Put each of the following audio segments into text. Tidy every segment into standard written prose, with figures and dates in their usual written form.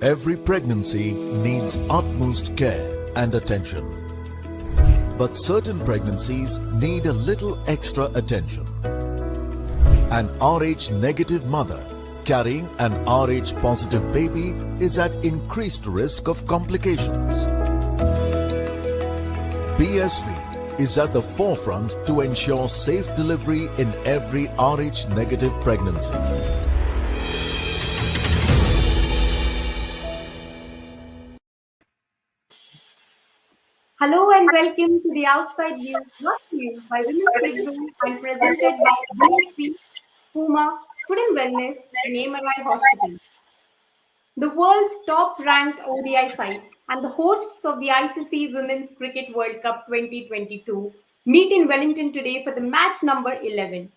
Every pregnancy needs utmost care and attention. But certain pregnancies need a little extra attention. An Rh negative mother carrying an Rh positive baby is at increased risk of complications. BSV is at the forefront to ensure safe delivery in every Rh negative pregnancy. Hello and welcome to the Outside View, brought to you by Women's Click Zone and presented by BSV, Puma, Food and Wellness, and MRI Hospital. The world's top-ranked ODI side and the hosts of the ICC Women's Cricket World Cup 2022 meet in Wellington today for the match number 11.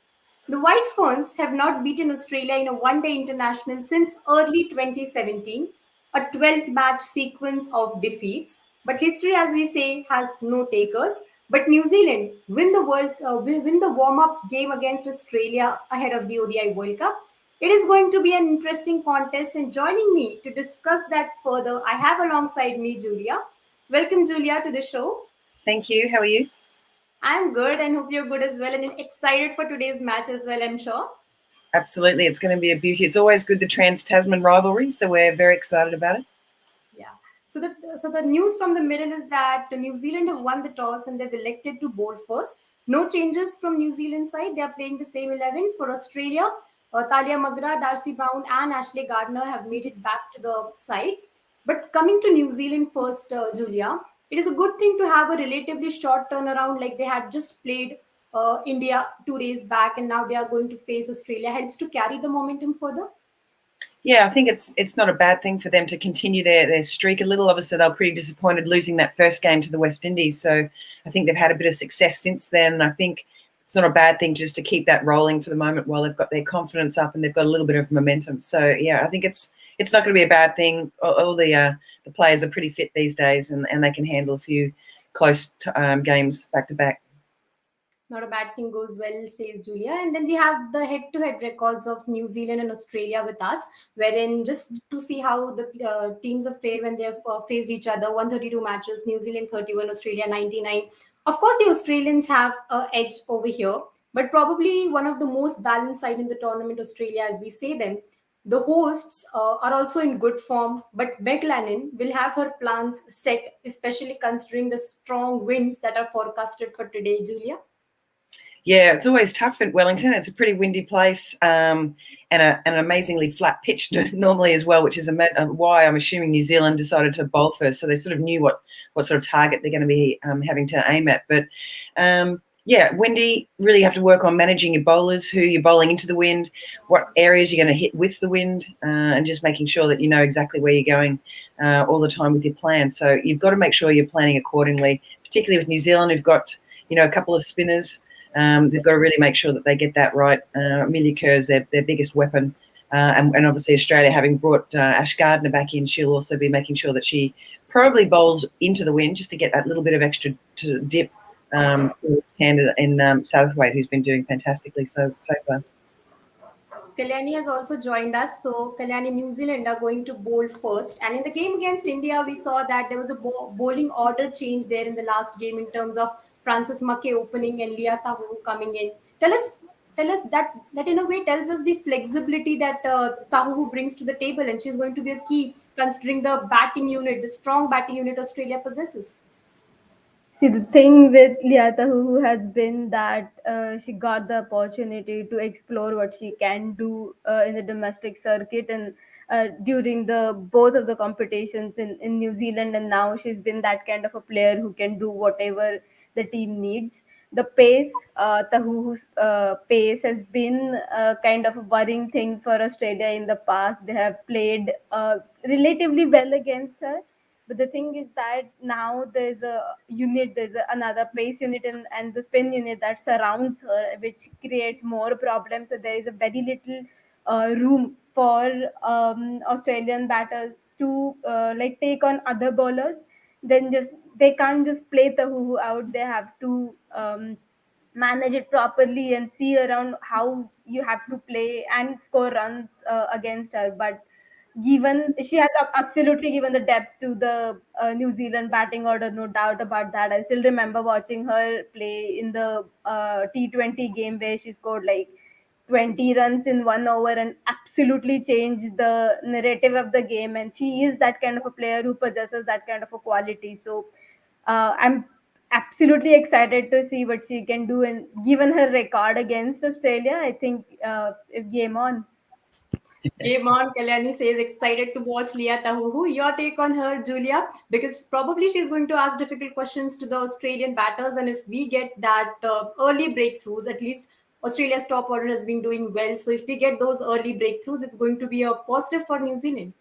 The White Ferns have not beaten Australia in a one-day international since early 2017, a 12-match sequence of defeats. But history, as we say, has no takers. But New Zealand win the warm-up game against Australia ahead of the ODI World Cup. It is going to be an interesting contest, and joining me to discuss that further, I have alongside me Julia. Welcome, Julia, to the show. Thank you. How are you? I'm good and hope you're good as well and excited for today's match as well, I'm sure. Absolutely. It's going to be a beauty. It's always good, the Trans-Tasman rivalry, so we're very excited about it. Yeah. So the news from the middle is that New Zealand have won the toss and they've elected to bowl first. No changes from New Zealand side. They are playing the same 11. For Australia, Talia Magra, Darcy Brown and Ashley Gardner have made it back to the side. But coming to New Zealand first, Julia, it is a good thing to have a relatively short turnaround, like they had just played India 2 days back and now they are going to face Australia. Helps to carry the momentum further. Yeah, I think it's not a bad thing for them to continue their streak a little. Obviously, they were pretty disappointed losing that first game to the West Indies. So I think they've had a bit of success since then. And I think it's not a bad thing just to keep that rolling for the moment while they've got their confidence up and they've got a little bit of momentum. So, yeah, I think it's not going to be a bad thing. All the players are pretty fit these days and they can handle a few close games back to back. Not a bad thing goes well, says Julia. And then we have the head-to-head records of New Zealand and Australia with us, wherein just to see how the teams have fared when they have faced each other, 132 matches, New Zealand 31, Australia 99. Of course, the Australians have an edge over here, but probably one of the most balanced side in the tournament, Australia, as we say them. The hosts are also in good form, but Meg Lannon will have her plans set, especially considering the strong winds that are forecasted for today, Julia. Yeah, it's always tough at Wellington. It's a pretty windy place and an amazingly flat pitch normally as well, which is why I'm assuming New Zealand decided to bowl first. So they sort of knew what sort of target they're going to be having to aim at. But, yeah, windy, really have to work on managing your bowlers, who you're bowling into the wind, what areas you're going to hit with the wind, and just making sure that you know exactly where you're going all the time with your plan. So you've got to make sure you're planning accordingly, particularly with New Zealand, who've got, a couple of spinners. They've got to really make sure that they get that right. Amelia Kerr's their biggest weapon. And obviously Australia, having brought Ash Gardner back in, she'll also be making sure that she probably bowls into the wind just to get that little bit of extra to dip in Southwaite, who's been doing fantastically so far. Kalyani has also joined us. So Kalyani, New Zealand are going to bowl first. And in the game against India, we saw that there was a bowling order change there in the last game in terms of Francis Mackay opening and Leah Tahu coming in. Tell us that in a way tells us the flexibility that Tahu brings to the table, and she's going to be a key considering the batting unit, the strong batting unit Australia possesses. See, the thing with Liata who has been that she got the opportunity to explore what she can do in the domestic circuit and during the both of the competitions in New Zealand, and now she's been that kind of a player who can do whatever the team needs. The pace, Tahu's pace has been kind of a worrying thing for Australia in the past. They have played relatively well against her, but the thing is that now there's another pace unit and the spin unit that surrounds her, which creates more problems. So there is a very little room for Australian batters to like take on other bowlers. Then just they can't just play Tahu out. They have to manage it properly and see around how you have to play and score runs against her. But given she has absolutely given the depth to the New Zealand batting order, no doubt about that. I still remember watching her play in the T20 game where she scored like 20 runs in 1 over and absolutely changed the narrative of the game. And she is that kind of a player who possesses that kind of a quality. So I'm absolutely excited to see what she can do. And given her record against Australia, I think game on. Game on, Kalyani says, excited to watch Leah Tahuhu. Your take on her, Julia? Because probably she's going to ask difficult questions to the Australian batters. And if we get that early breakthroughs, at least Australia's top order has been doing well. So if we get those early breakthroughs, it's going to be a positive for New Zealand.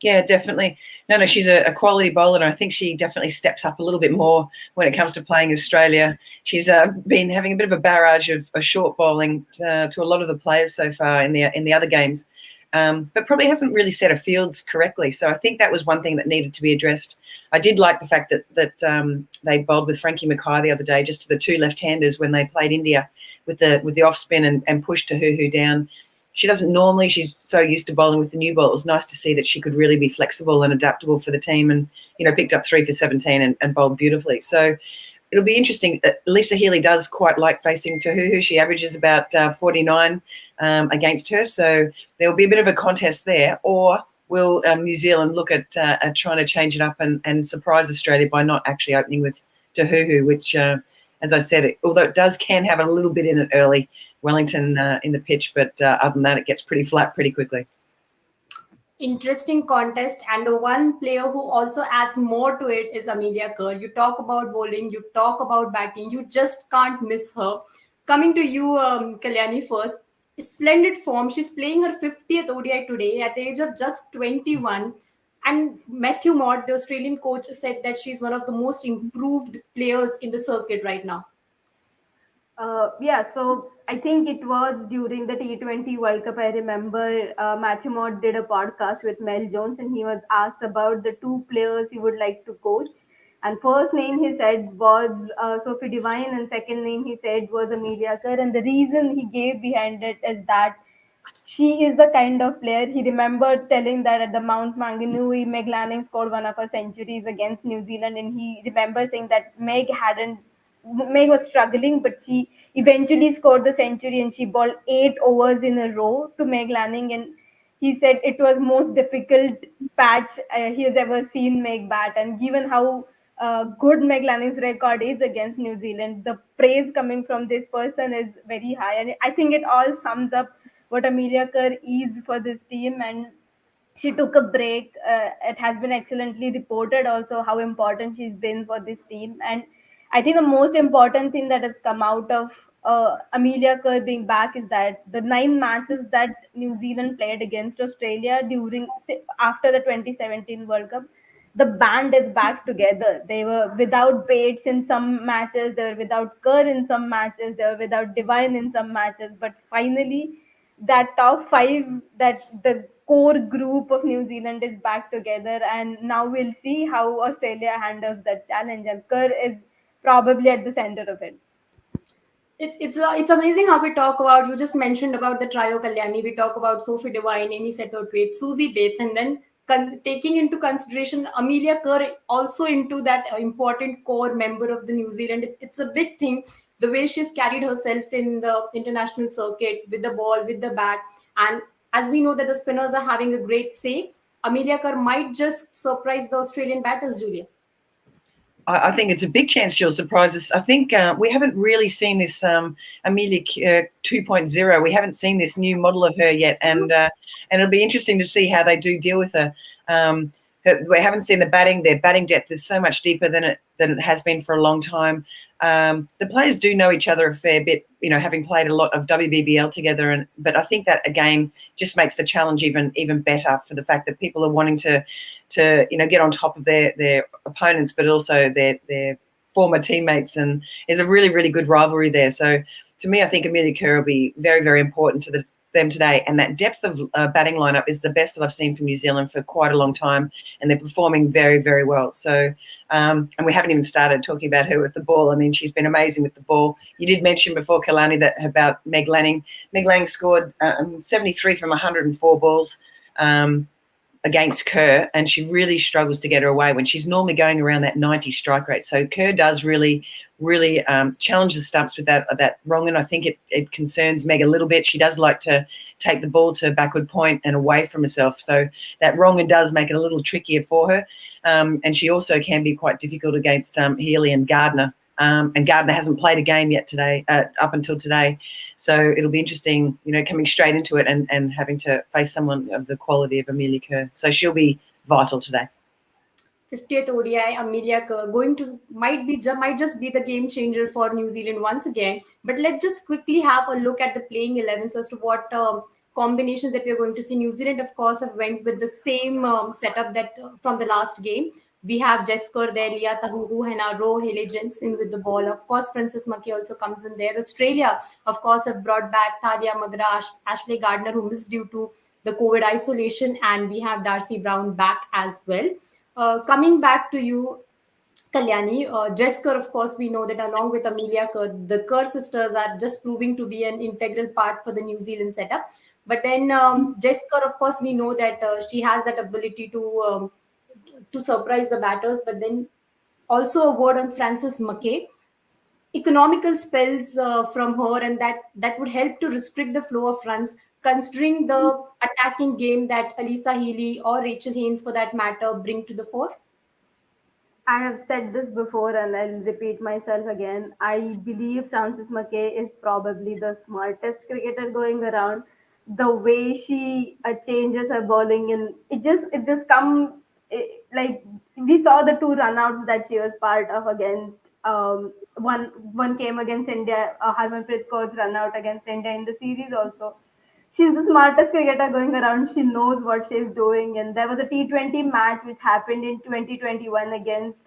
Yeah, definitely. No, she's a quality bowler, and I think she definitely steps up a little bit more when it comes to playing Australia. She's been having a bit of a barrage of short bowling to a lot of the players so far in the other games, but probably hasn't really set her fields correctly. So I think that was one thing that needed to be addressed. I did like the fact that they bowled with Frankie Mackay the other day, just to the two left-handers when they played India with the off spin and pushed Tahuhu down. She doesn't normally, she's so used to bowling with the new ball. It was nice to see that she could really be flexible and adaptable for the team, and, picked up 3 for 17 and bowled beautifully. So it'll be interesting. Lisa Healy does quite like facing Tahuhu. She averages about 49 against her. So there'll be a bit of a contest there. Or will New Zealand look at trying to change it up and surprise Australia by not actually opening with Tahuhu, which, as I said, although it can have a little bit in it early, Wellington in the pitch, but other than that, it gets pretty flat pretty quickly. Interesting contest, and the one player who also adds more to it is Amelia Kerr. You talk about bowling, you talk about batting, you just can't miss her. Coming to you, Kalyani, first. Splendid form. She's playing her 50th ODI today at the age of just 21. And Matthew Mott, the Australian coach, said that she's one of the most improved players in the circuit right now. So I think it was during the T20 World Cup. I remember Matthew Mott did a podcast with Mel Jones, and he was asked about the two players he would like to coach. And first name he said was Sophie Devine, and second name he said was Amelia Kerr. And the reason he gave behind it is that she is the kind of player. He remembered telling that at the Mount Maunganui, Meg Lanning scored one of her centuries against New Zealand, and he remembers saying that Meg was struggling, but she eventually scored the century, and she bowled 8 overs in a row to Meg Lanning, and he said it was most difficult patch he has ever seen Meg bat. And given how good Meg Lanning's record is against New Zealand, the praise coming from this person is very high, and I think it all sums up what Amelia Kerr is for this team. And she took a break. It has been excellently reported also how important she's been for this team. And I think the most important thing that has come out of Amelia Kerr being back is that the 9 matches that New Zealand played against Australia after the 2017 World Cup, the band is back together. They were without Bates in some matches, they were without Kerr in some matches, they were without Devine in some matches, but finally that top 5, that the core group of New Zealand is back together, and now we'll see how Australia handles that challenge, and Kerr is probably at the center of it. It's amazing how we talk about, you just mentioned about the trio, Kalyani. We talk about Sophie Devine, Amy Setterthwaite, Susie Bates, and then taking into consideration Amelia Kerr also into that important core member of the New Zealand. It's a big thing, the way she's carried herself in the international circuit with the ball, with the bat. And as we know that the spinners are having a great say, Amelia Kerr might just surprise the Australian batters, Julia. I think it's a big chance she'll surprise us. I think we haven't really seen this Amelia 2.0. We haven't seen this new model of her yet, and it'll be interesting to see how they do deal with her. We haven't seen the batting. Their batting depth is so much deeper than it has been for a long time. The players do know each other a fair bit, having played a lot of WBBL together. But I think that again just makes the challenge even better, for the fact that people are wanting to get on top of their opponents, but also their former teammates, and there's a really, really good rivalry there. So to me, I think Amelia Kerr will be very, very important to them today, and that depth of batting lineup is the best that I've seen from New Zealand for quite a long time, and they're performing very, very well. So and we haven't even started talking about her with the ball. I mean, she's been amazing with the ball. You did mention before, Kalani, that about Meg Lanning. Meg Lanning scored 73 from 104 balls. against Kerr, and she really struggles to get her away when she's normally going around that 90 strike rate. So Kerr does really challenge the stumps with that wrong, and I think it concerns Meg a little bit. She does like to take the ball to backward point and away from herself, so that wrong does make it a little trickier for her. And she also can be quite difficult against Healy and Gardner. And Gardner hasn't played a game yet today, up until today. So it'll be interesting, coming straight into it and having to face someone of the quality of Amelia Kerr. So she'll be vital today. 50th ODI, Amelia Kerr might just be the game changer for New Zealand once again. But let's just quickly have a look at the playing 11s as to what combinations that we're going to see. New Zealand, of course, have went with the same setup that from the last game. We have Jess Kerr there, Leah Tahuhu, Hannah Rowe, Haley Jensen with the ball. Of course, Frances Mackey also comes in there. Australia, of course, have brought back Thalia Magra, Ashley Gardner, who missed due to the COVID isolation, and we have Darcy Brown back as well. Coming back to you, Kalyani, Jess Kerr, of course, we know that along with Amelia Kerr, the Kerr sisters are just proving to be an integral part for the New Zealand setup. But then Jess Kerr, of course, we know that she has that ability to surprise the batters. But then also a word on Frances Mackay. Economical spells from her, and that would help to restrict the flow of runs, considering the attacking game that Alisa Healy or Rachel Haynes, for that matter, bring to the fore. I have said this before and I'll repeat myself again. I believe Frances Mackay is probably the smartest cricketer going around. The way she changes her bowling, and it just come like we saw the two runouts that she was part of against one came against India, Harmanpreet Kaur's run out against India in the series also. She's the smartest cricketer going around. She knows what she's doing. And there was a T20 match which happened in 2021 against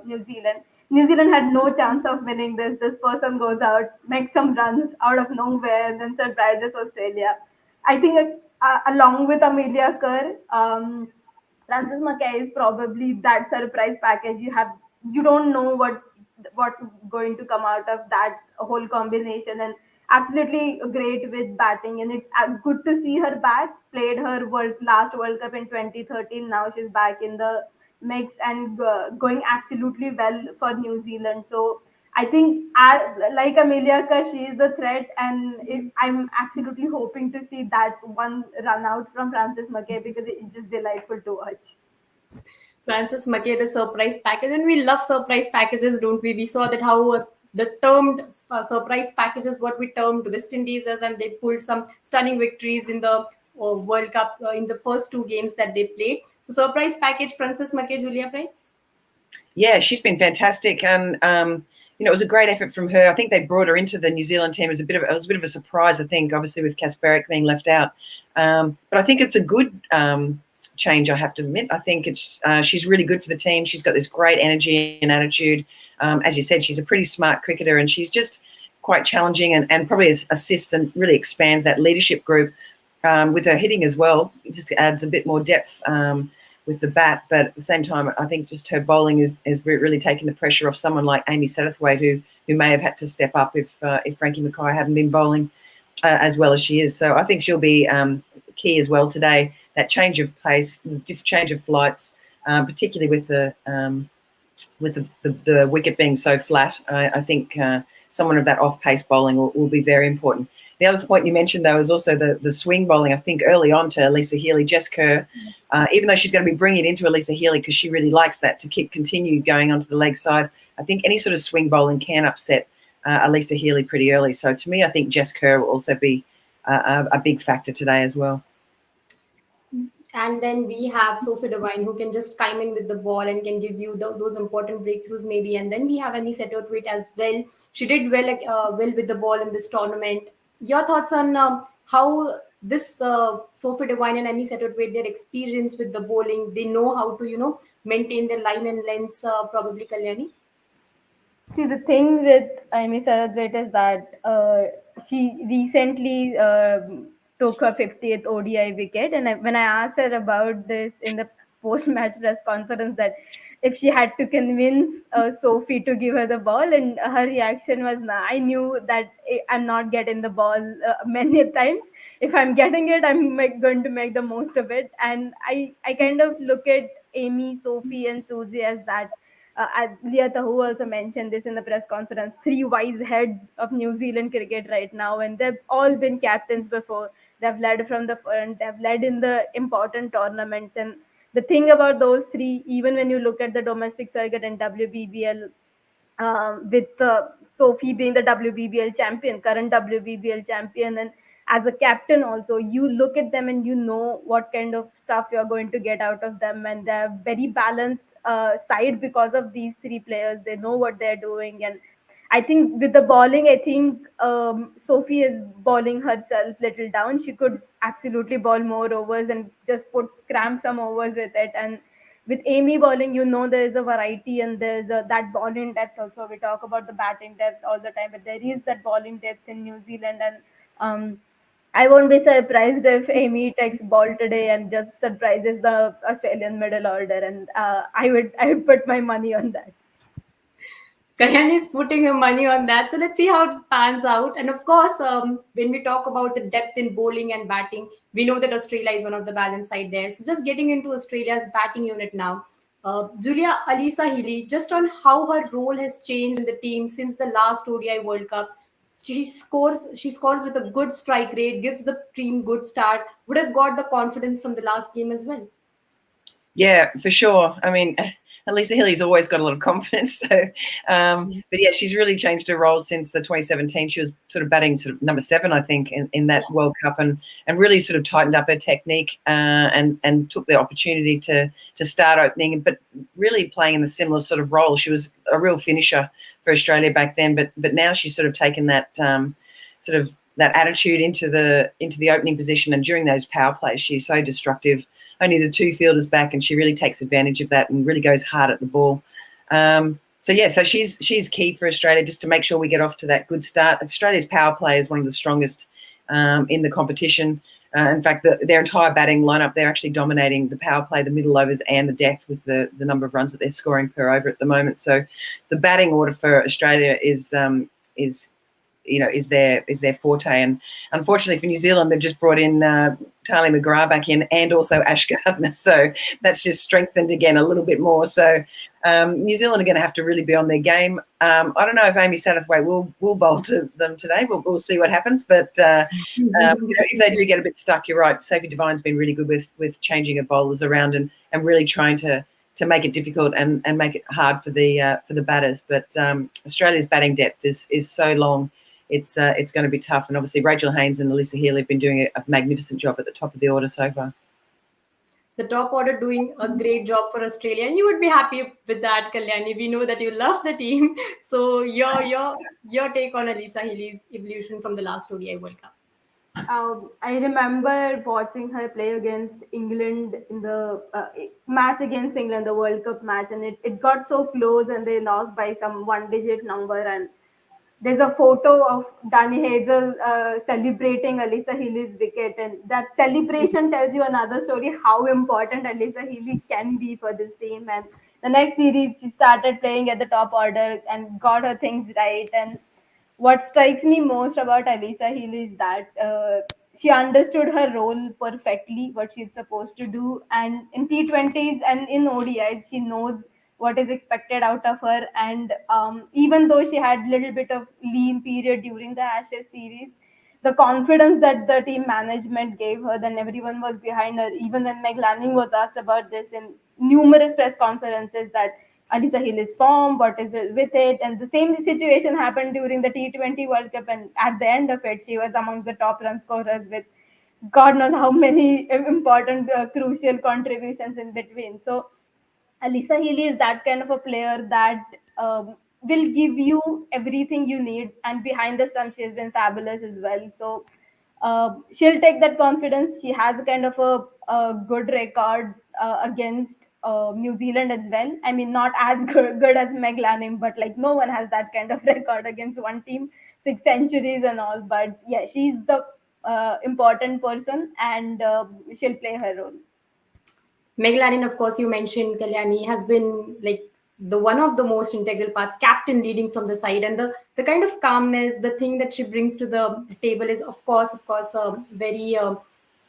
New Zealand. New Zealand had no chance of winning this. This person goes out, makes some runs out of nowhere, and then surprises Australia. I think along with Amelia Kerr, Francis Mackay is probably that surprise package. You don't know what's going to come out of that whole combination, and absolutely great with batting. And it's good to see her back. Played her last World Cup in 2013. Now she's back in the mix and going absolutely well for New Zealand. So I think, like Amelia Kerr, she is the threat, and I'm absolutely hoping to see that one run out from Francis Mackay because it's just delightful to watch. Francis Mackay, the surprise package, and we love surprise packages, don't we? We saw that how the termed surprise packages, what we termed West Indies as, and they pulled some stunning victories in the World Cup in the first two games that they played. So surprise package, Francis Mackay, Julia Price. Yeah, she's been fantastic, and it was a great effort from her. I think they brought her into the New Zealand team as a bit of a surprise. I think, obviously, with Kasparek being left out, but I think it's a good change. I have to admit, I think she's really good for the team. She's got this great energy and attitude. As you said, she's a pretty smart cricketer, and she's just quite challenging and probably assists and really expands that leadership group with her hitting as well. It just adds a bit more depth. With the bat, but at the same time, I think just her bowling is really taking the pressure off someone like Amy Satterthwaite, who may have had to step up if Frankie Mackay hadn't been bowling as well as she is. So I think she'll be key as well today. That change of pace, the change of flights, particularly with the wicket being so flat. I think someone of that off-pace bowling will be very important. The other point you mentioned, though, is also the swing bowling, I think, early on to Alisa Healy. Jess Kerr, even though she's going to be bringing it into Alisa Healy because she really likes that to continue going onto the leg side, I think any sort of swing bowling can upset Alisa Healy pretty early. So to me, I think Jess Kerr will also be a big factor today as well. And then we have Sophie Devine, who can just chime in with the ball and can give you those important breakthroughs maybe. And then we have Amy Satterthwaite as well. She did well with the ball in this tournament. Your thoughts on how this Sophie Devine and Amy Satterthwaite, their experience with the bowling, they know how to, maintain their line and lengths, probably, Kalyani? See, the thing with Amy Satterthwaite is that she recently took her 50th ODI wicket. And when I asked her about this in the post-match press conference, that if she had to convince Sophie to give her the ball, and her reaction was, nah, I knew that I'm not getting the ball many times. if I'm getting it, I'm going to make the most of it. And I kind of look at Amy, Sophie, and Suji as that. Leah Tahu also mentioned this in the press conference. Three wise heads of New Zealand cricket right now, and they've all been captains before. They've led from the front. They've led in the important tournaments. And the thing about those three, even when you look at the domestic circuit and WBBL, with Sophie being the WBBL champion, current WBBL champion, and as a captain also, you look at them and you know what kind of stuff you're going to get out of them, and they're very balanced side because of these three players. They know what they're doing, and I think with the bowling, I think Sophie is bowling herself little down. She could absolutely bowl more overs and just cram some overs with it. And with Amy bowling, you know there is a variety and there's that bowling depth also. We talk about the batting depth all the time, but there is that bowling depth in New Zealand. And I won't be surprised if Amy takes ball today and just surprises the Australian middle order. And I would put my money on that. Kalyani is putting her money on that. So let's see how it pans out. And of course, when we talk about the depth in bowling and batting, we know that Australia is one of the balanced side there. So just getting into Australia's batting unit now. Julia Alisa Healy, just on how her role has changed in the team since the last ODI World Cup. She scores with a good strike rate, gives the team good start, would have got the confidence from the last game as well. Yeah, for sure. I mean, Lisa Healy's always got a lot of confidence. So, but yeah, she's really changed her role since the 2017. She was sort of batting sort of number 7, I think, in that World Cup, and really sort of tightened up her technique and took the opportunity to start opening, but really playing in a similar sort of role. She was a real finisher for Australia back then, but now she's sort of taken that sort of that attitude into the opening position, and during those power plays, she's so destructive. Only the 2 fielders back, and she really takes advantage of that and really goes hard at the ball. So she's key for Australia, just to make sure we get off to that good start. Australia's power play is one of the strongest in the competition. In fact, their entire batting lineup, they're actually dominating the power play, the middle overs, and the death with the number of runs that they're scoring per over at the moment. So the batting order for Australia is their forte. And unfortunately for New Zealand, they've just brought in Tali McGrath back in, and also Ash Gardner. So that's just strengthened again a little bit more. So New Zealand are going to have to really be on their game. I don't know if Amy Satterthwaite will bowl to them today. We'll see what happens. But if they do get a bit stuck, you're right. Sophie Devine's been really good with changing her bowlers around and really trying to make it difficult and make it hard for the batters. But Australia's batting depth is so long. It's going to be tough. And obviously Rachel Haynes and Alyssa Healy have been doing a magnificent job at the top of the order so far. The top order doing a great job for Australia, and you would be happy with that, Kalyani. We know that you love the team. So your take on Alyssa Healy's evolution from the last ODI World Cup. I remember watching her play against England in the match against England, the World Cup match, and it got so close and they lost by some one-digit number. And there's a photo of Danny Hazel celebrating Alyssa Healy's wicket, and that celebration tells you another story how important Alyssa Healy can be for this team. And the next series, she started playing at the top order and got her things right. And what strikes me most about Alyssa Healy is that she understood her role perfectly, what she's supposed to do. And in T20s and in ODIs, she knows what is expected out of her. And even though she had a little bit of lean period during the Ashes series, the confidence that the team management gave her, then everyone was behind her. Even when Meg Lanning was asked about this in numerous press conferences, that Alyssa Hill is form, what is it with it? And the same situation happened during the T20 World Cup. And at the end of it, she was among the top run scorers with God knows how many important, crucial contributions in between. So Alyssa Healy is that kind of a player that will give you everything you need, and behind the stump, she has been fabulous as well. So she'll take that confidence. She has a kind of a good record against New Zealand as well. I mean, not as good as Meg Lanning, but like no one has that kind of record against one team, 6 centuries and all. But yeah, she's the important person, and she'll play her role. Meg Lanning, of course, you mentioned Kalyani, has been like the one of the most integral parts, captain leading from the side, and the kind of calmness, the thing that she brings to the table is of course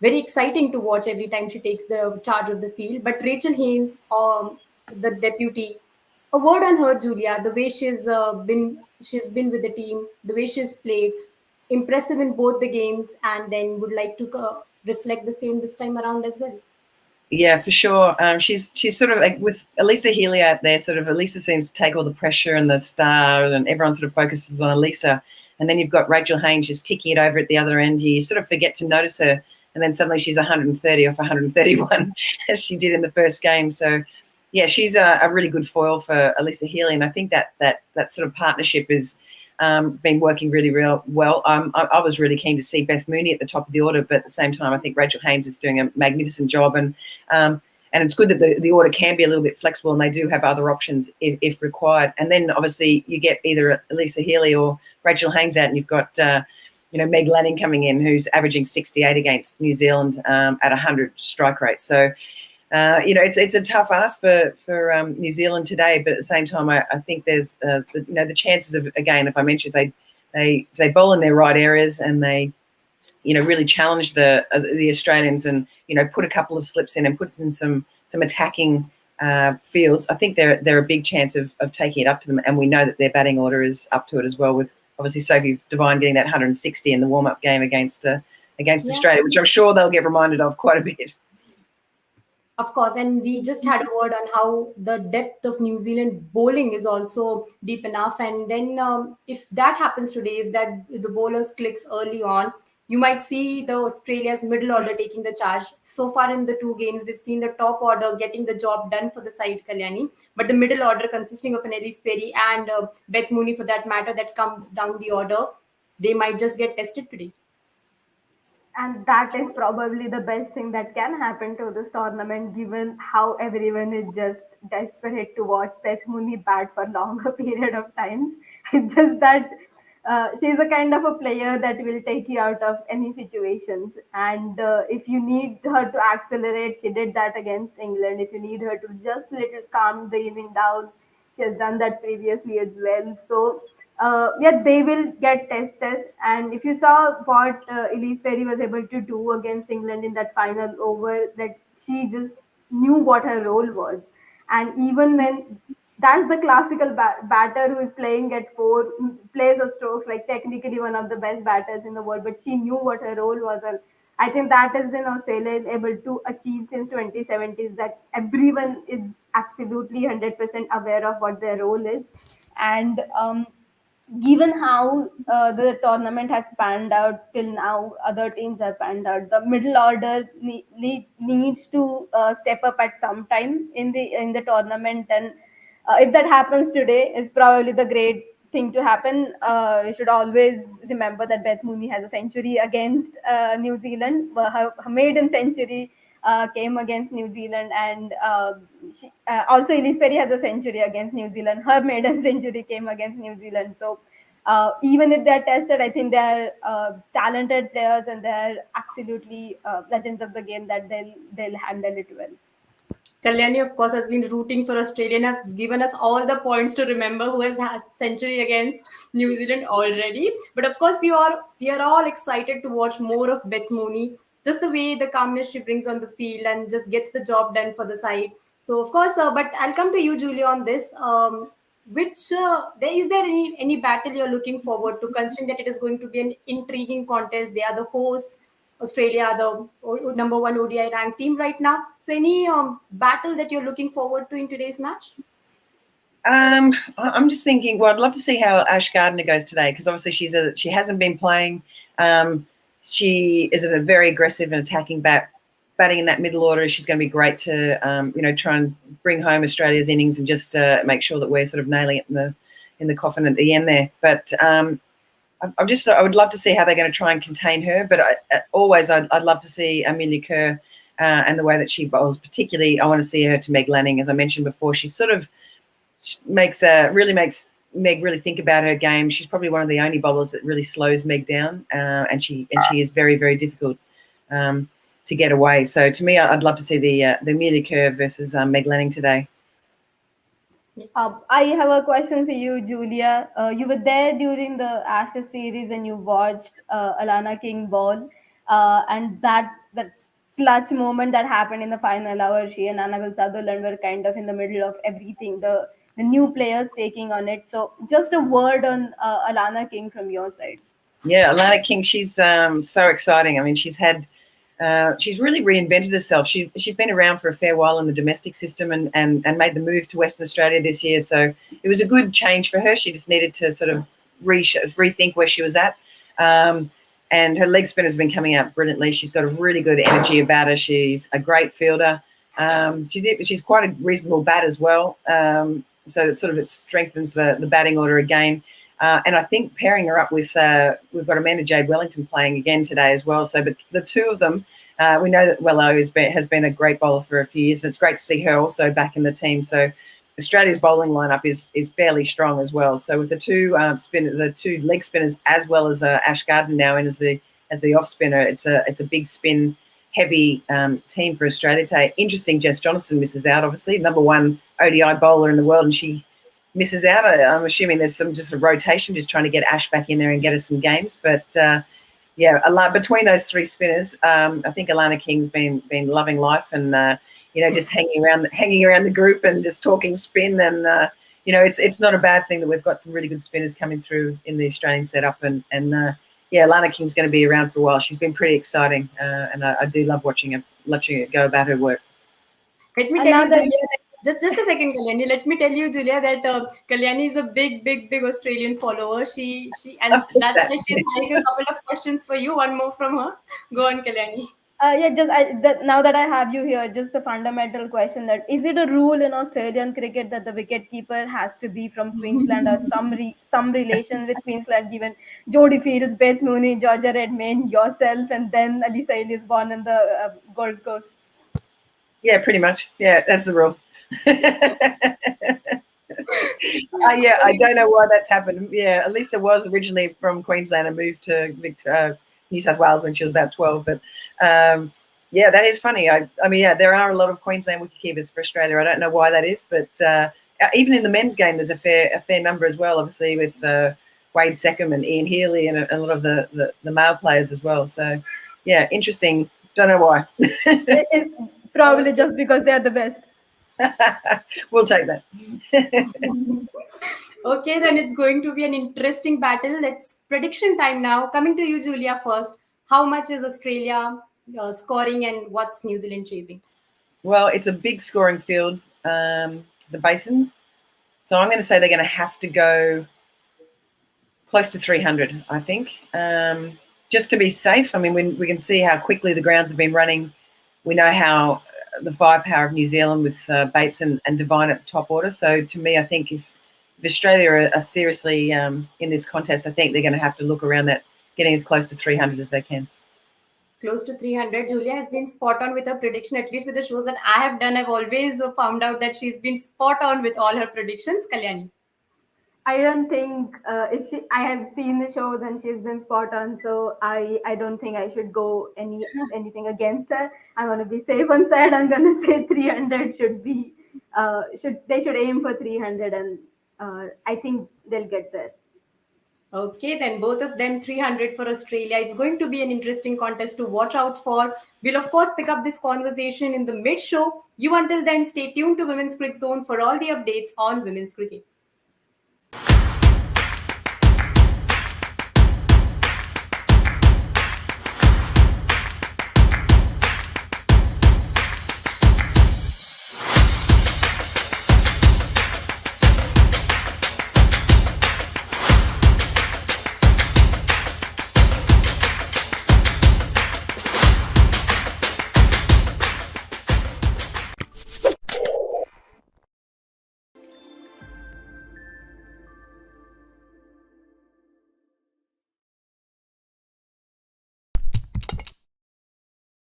very exciting to watch every time she takes the charge of the field. But Rachel Haynes, the deputy, a word on her, Julia. The way she's been with the team, the way she's played, impressive in both the games, and then would like to reflect the same this time around as well. Yeah, for sure. She's sort of like with Elisa Healy out there. Sort of Elisa seems to take all the pressure and the star, and everyone sort of focuses on Elisa. And then you've got Rachel Haynes just ticking it over at the other end. You sort of forget to notice her, and then suddenly she's 130 off 131 as she did in the first game. So yeah, she's a really good foil for Elisa Healy, and I think that sort of partnership is been working really real well. I was really keen to see Beth Mooney at the top of the order, but at the same time, I think Rachel Haynes is doing a magnificent job, and it's good that the order can be a little bit flexible, and they do have other options if required. And then obviously you get either Elisa Healy or Rachel Haynes out, and you've got Meg Lanning coming in, who's averaging 68 against New Zealand at 100 strike rate. So it's a tough ask for New Zealand today, but at the same time, I think there's the chances of, again, if I mentioned if they bowl in their right areas and they really challenge the Australians and put a couple of slips in and put in some attacking fields, I think they're a big chance of taking it up to them. And we know that their batting order is up to it as well, with obviously Sophie Devine getting that 160 in the warm-up game against Australia, which I'm sure they'll get reminded of quite a bit. Of course, and we just had a word on how the depth of New Zealand bowling is also deep enough. And then if that happens today, if the bowlers clicks early on, you might see the Australia's middle order taking the charge. So far in the two games, we've seen the top order getting the job done for the side, Kalyani, but the middle order consisting of an Elise Perry and Beth Mooney, for that matter, that comes down the order, they might just get tested today. And that is probably the best thing that can happen to this tournament, given how everyone is just desperate to watch Beth Mooney bat for longer period of time. It's just that she's a kind of a player that will take you out of any situations. And if you need her to accelerate, she did that against England. If you need her to just little calm the inning down, she has done that previously as well. So they will get tested. And if you saw what Elise Perry was able to do against England in that final over, that she just knew what her role was. And even when that's the classical batter who is playing at four, plays a strokes, like technically one of the best batters in the world, but she knew what her role was. And I think that has been Australia able to achieve since 2017, that everyone is absolutely 100% aware of what their role is. And given how the tournament has panned out till now, other teams have panned out. The middle order needs to step up at some time in the tournament, and if that happens today, is probably the great thing to happen. We should always remember that Beth Mooney has a century against New Zealand. Her maiden century came against New Zealand, and also Elise Perry has a century against New Zealand. Her maiden century came against New Zealand. So even if they're tested, I think they're talented players, and they're absolutely legends of the game, that they'll handle it well. Kalyani, of course, has been rooting for Australia and has given us all the points to remember who has had century against New Zealand already. But of course, we are all excited to watch more of Beth Mooney, just the way the calmness she brings on the field and just gets the job done for the side. So of course, but I'll come to you, Julia, on this. Is there any battle you're looking forward to, considering that it is going to be an intriguing contest? They are the hosts. Australia, the number one ODI ranked team right now. So, any battle that you're looking forward to in today's match? I'm just thinking. Well, I'd love to see how Ash Gardner goes today, because obviously she hasn't been playing. She is a very aggressive and attacking batting in that middle order. She's going to be great to try and bring home Australia's innings and just make sure that we're sort of nailing it in the coffin at the end there. But I would love to see how they're going to try and contain her. But I'd love to see Amelia Kerr and the way that she bowls. Particularly, I want to see her to Meg Lanning, as I mentioned before. She sort of makes Meg really think about her game. She's probably one of the only bowlers that really slows Meg down, and she is very, very difficult to get away. So to me, I'd love to see the Amelia Kerr versus Meg Lanning today. Yes. I have a question for you, Julia. You were there during the Ashes series and you watched Alana King ball, and that clutch moment that happened in the final hour. She and Annabelle Sutherland were kind of in the middle of everything. The new players taking on it. So, just a word on Alana King from your side. Yeah, Alana King, she's so exciting. I mean, she's really reinvented herself. She's been around for a fair while in the domestic system and made the move to Western Australia this year. So it was a good change for her. She just needed to sort of rethink where she was at. And her leg spin has been coming out brilliantly. She's got a really good energy about her. She's a great fielder. She's quite a reasonable bat as well. So it strengthens the batting order again. And I think pairing her up with, we've got Amanda Jade Wellington playing again today as well. So, but the two of them, we know that Wello has been a great bowler for a few years, and it's great to see her also back in the team. So, Australia's bowling lineup is fairly strong as well. So, with the two leg spinners as well as Ash Garden now in as the off spinner, it's a big spin heavy team for Australia today. Interesting, Jess Johnson misses out, obviously, number one ODI bowler in the world, and she misses out. I'm assuming there's just a rotation, just trying to get Ash back in there and get us some games. But between those three spinners, I think Alana King's been loving life and just hanging around the group and just talking spin. And it's not a bad thing that we've got some really good spinners coming through in the Australian setup. And Alana King's going to be around for a while. She's been pretty exciting, and I do love watching it go about her work. Let me tell you, Julia, just a second, Kalyani. Let me tell you, Julia, that Kalyani is a big Australian follower. And that's why she's having a couple of questions for you. One more from her. Go on, Kalyani. Now that I have you here, just a fundamental question: that is it a rule in Australian cricket that the wicketkeeper has to be from Queensland or some relation with Queensland? Given Jodie Fields, Beth Mooney, Georgia Redmayne, yourself, and then Alisa Ellis born in the Gold Coast. Yeah, pretty much. Yeah, that's the rule. I don't know why that's happened. Yeah, Elisa was originally from Queensland and moved to New South Wales when she was about 12. But that is funny. There are a lot of Queensland wicketkeepers for Australia. I don't know why that is, but even in the men's game, there's a fair number as well. Obviously, with Wade Seckham and Ian Healy and a lot of the male players as well. So, yeah, interesting. Don't know why. Probably just because they are the best. We'll take that. Okay, then it's going to be an interesting battle. It's prediction time now. Coming to you, Julia, first. How much is Australia scoring and what's New Zealand chasing? Well, it's a big scoring field, the Basin. So I'm going to say they're going to have to go close to 300, I think, just to be safe. I mean, we can see how quickly the grounds have been running. We know how the firepower of New Zealand with Bates and Devine at the top order. So to me, I think if Australia are seriously in this contest, I think they're going to have to look around that, getting as close to 300 as they can. Close to 300. Julia has been spot on with her prediction, at least with the shows that I have done. I've always found out that she's been spot on with all her predictions. Kalyani. I don't think I have seen the shows and she's been spot on, so I don't think I should go anything against her. I'm gonna be safe on side. I'm gonna say 300 they should aim for 300, and I think they'll get there. Okay, then both of them 300 for Australia. It's going to be an interesting contest to watch out for. We'll, of course, pick up this conversation in the mid show. You until then, stay tuned to Women's Cricket Zone for all the updates on women's cricket.